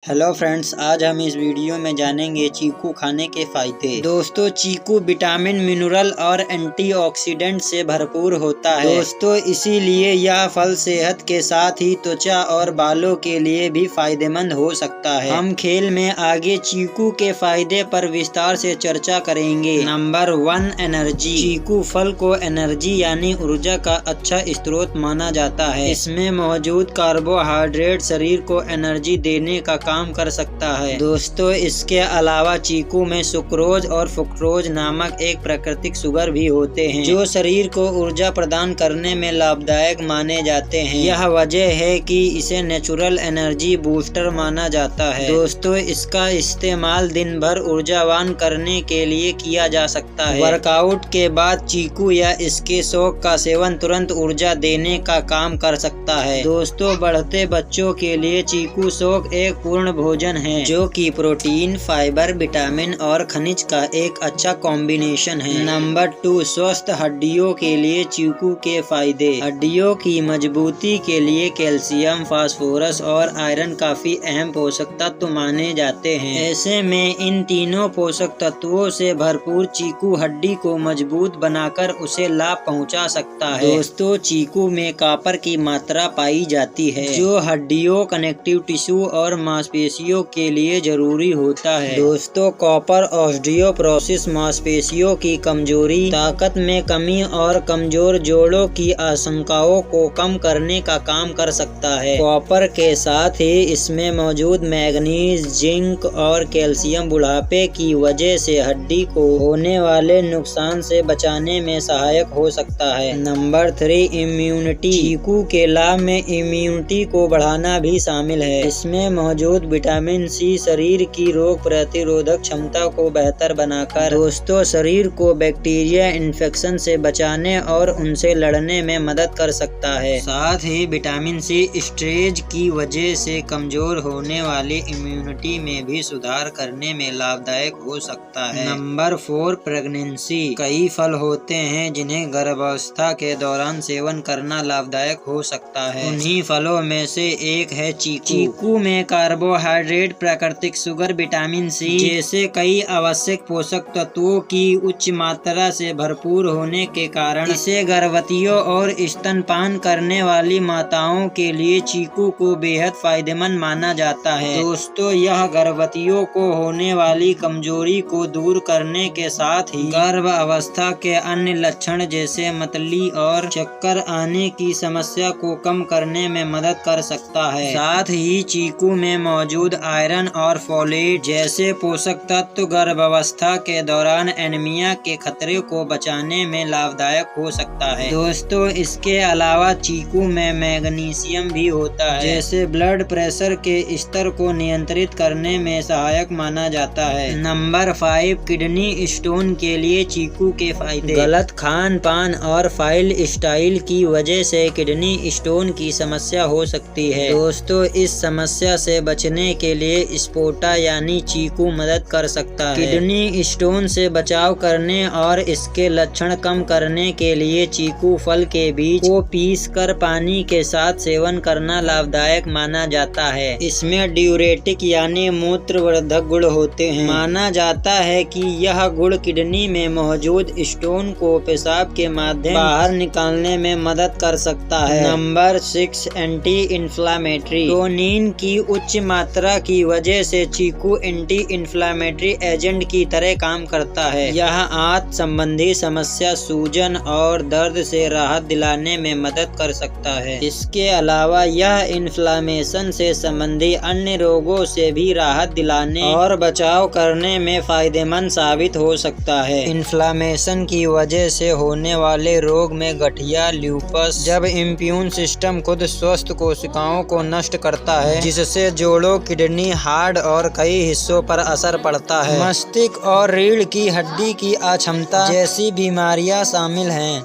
Hello friends, आज हम इस वीडियो में जानेंगे चीकू खाने के फायदे। दोस्तों, चीकू विटामिन, मिनरल और एंटीऑक्सीडेंट से भरपूर होता है। दोस्तों, इसीलिए यह फल सेहत के साथ ही त्वचा और बालों के लिए भी फायदेमंद हो सकता है। हम खेल में आगे चीकू के फायदे पर विस्तार से चर्चा करेंगे। Number 1, energy. चीकू फल को एनर्जी यानी ऊर्जा का अच्छा स्रोत माना जाता है। इसमें मौजूद कार्बोहाइड्रेट शरीर को एनर्जी देने का काम कर सकता है। दोस्तों, इसके अलावा चीकू में सुक्रोज और फ्रुक्टोज नामक एक प्राकृतिक शुगर भी होते हैं, जो शरीर को ऊर्जा प्रदान करने में लाभदायक माने जाते हैं। यह वजह है कि इसे नेचुरल एनर्जी बूस्टर माना जाता है। दोस्तों, इसका इस्तेमाल दिन भर ऊर्जावान करने के लिए किया जा सकता है। वर्कआउट के बाद चीकू या इसके शौक का सेवन तुरंत ऊर्जा देने का काम कर सकता है। दोस्तों, बढ़ते बच्चों के लिए चीकू शौक एक पूर्ण भोजन है, जो कि प्रोटीन, फाइबर, विटामिन और खनिज का एक अच्छा कॉम्बिनेशन है। नंबर 2, स्वस्थ हड्डियों के लिए चीकू के फायदे। हड्डियों की मजबूती के लिए कैल्शियम, फास्फोरस और आयरन काफी अहम पोषक तत्व माने जाते हैं। ऐसे में इन तीनों पोषक तत्वों से भरपूर चीकू हड्डी को मजबूत बनाकर उसे लाभ पहुंचा सकता है। दोस्तों, चीकू में कॉपर की मात्रा पाई जाती है, जो हड्डियों, कनेक्टिव टिश्यू और मांसपेशियों के लिए जरूरी होता है। दोस्तों, कॉपर ऑस्टियोपोरोसिस, मांसपेशियों की कमजोरी, ताकत में कमी और कमजोर जोड़ों की आशंकाओं को कम करने का काम कर सकता है। कॉपर के साथ ही इसमें मौजूद मैग्नीज, जिंक और कैल्शियम बुढ़ापे की वजह से हड्डी को होने वाले नुकसान से बचाने में सहायक हो सकता है। Number 3, immunity. चीकू के लाभ में इम्यूनिटी को बढ़ाना भी शामिल है। इसमें मौजूद विटामिन सी शरीर की रोग प्रतिरोधक क्षमता को बेहतर बनाकर दोस्तों शरीर को बैक्टीरिया इन्फेक्शन से बचाने और उनसे लड़ने में मदद कर सकता है। साथ ही विटामिन सी स्ट्रेस की वजह से कमजोर होने वाली इम्यूनिटी में भी सुधार करने में लाभदायक हो सकता है। Number 4, pregnancy. कई फल होते हैं जिन्हें गर्भावस्था के दौरान सेवन करना लाभदायक हो सकता है। उन्हीं फलों में से एक है चीकू। चीकू में कार्बोहाइड्रेट, प्राकृतिक शुगर, विटामिन सी जैसे कई आवश्यक पोषक तत्वों की उच्च मात्रा से भरपूर होने के कारण इसे गर्भवतियों और स्तनपान करने वाली माताओं के लिए चीकू को बेहद फायदेमंद माना जाता है। दोस्तों, यह गर्भवतियों को होने वाली कमजोरी को दूर करने के साथ ही गर्भ अवस्था के अन्य लक्षण जैसे मतली और चक्कर आने की समस्या को कम करने में मदद कर सकता है। साथ ही चीकू में मौजूद आयरन और फोलेट जैसे पोषक तत्व गर्भावस्था के दौरान एनीमिया के खतरे को बचाने में लाभदायक हो सकता है। दोस्तों, इसके अलावा चीकू में मैग्नीशियम भी होता है, जैसे ब्लड प्रेशर के स्तर को नियंत्रित करने में सहायक माना जाता है। नंबर 5, किडनी स्टोन के लिए चीकू के फायदे। गलत खान पान और फाइल स्टाइल की वजह से किडनी स्टोन की समस्या हो सकती है। दोस्तों, इस समस्या से बचने के लिए स्पोटा यानी चीकू मदद कर सकता है। किडनी स्टोन से बचाव करने और इसके लक्षण कम करने के लिए चीकू फल के बीज को पीसकर पानी के साथ सेवन करना लाभदायक माना जाता है। इसमें ड्यूरेटिक यानी मूत्रवर्धक गुण होते हैं। माना जाता है कि यह गुण किडनी में मौजूद स्टोन को पेशाब के माध्यम बाहर निकालने में मदद कर सकता है। Number 6, anti inflammatory. टोनिन की उच्च मात्रा की वजह से चीकू एंटी इन्फ्लामेटरी एजेंट की तरह काम करता है। यह आंत संबंधी समस्या, सूजन और दर्द से राहत दिलाने में मदद कर सकता है। इसके अलावा यह इन्फ्लामेशन से संबंधी अन्य रोगों से भी राहत दिलाने और बचाव करने में फायदेमंद साबित हो सकता है। इन्फ्लामेशन की वजह से होने वाले रोग में गठिया, ल्यूपस, जब इम्यून सिस्टम खुद स्वस्थ कोशिकाओं को नष्ट करता है, जिससे जोड़ों, किडनी, हार्ट और कई हिस्सों पर असर पड़ता है। मस्तिष्क और रीढ़ की हड्डी की अक्षमता जैसी बीमारियां शामिल हैं।